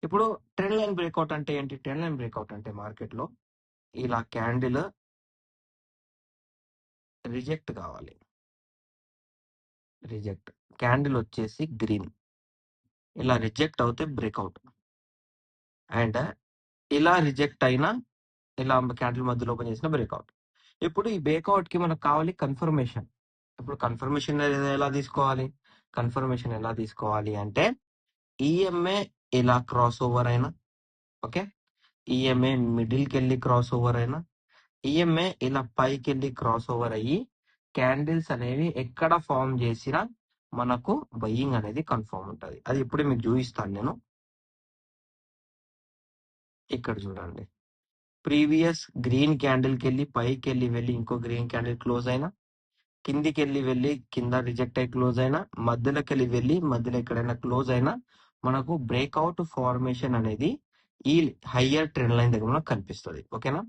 ఇప్పుడు trend line breakout అంటే ఏంటి? ట్రెండ్ లైన్ బ్రేక్అవుట్ అంటే మార్కెట్ లో ఇలా క్యాండిల్ రిజెక్ట్ కావాలి. రిజెక్ట్ క్యాండిల్ వచ్చేసి గ్రీన్, ఇలా రిజెక్ట్ అవుతే బ్రేక్అవుట్. అండ్ ఇలా రిజెక్ట్ అయినా ఇలా క్యాండిల్ మధ్యలో ఓపెన్ చేసిన బ్రేక్అవుట్. ఇప్పుడు ఈ బ్రేక్అవుట్ కి మనకు కావాలి కన్ఫర్మేషన్. ఇప్పుడు కన్ఫర్మేషన్ ఎలా తీసుకోవాలి? కన్ఫర్మేషన్ ఎలా తీసుకోవాలి అంటే ఈఎంఏ ఇలా క్రాస్ ఓవర్ అయినా, ఓకే, ఈఎంఏ మిడిల్కి వెళ్ళి క్రాస్ ఓవర్ అయినా, ఈఎంఏ ఇలా పైకి వెళ్ళి క్రాస్ ఓవర్ అయ్యి క్యాండిల్స్ అనేవి ఎక్కడ ఫామ్ చేసినా మనకు బయ్యింగ్ అనేది కన్ఫర్మ్ ఉంటుంది. అది ఇప్పుడు మీకు చూపిస్తాను నేను. ఇక్కడ చూడండి, ప్రీవియస్ గ్రీన్ క్యాండిల్ కి వెళ్ళి పైకి వెళ్ళి ఇంకో గ్రీన్ క్యాండిల్ క్లోజ్ అయినా, కిందికి వెళ్ళి కింద రిజెక్ట్ అయ్యి క్లోజ్ అయినా, మధ్యలోకి వెళ్ళి మధ్యలో ఎక్కడైనా క్లోజ్ అయినా మనకు బ్రేక్అవుట్ ఫార్మేషన్ అనేది ఈ హయ్యర్ ట్రెండ్ లైన్ దగ్గర మనకు కనిపిస్తుంది. ఓకేనా?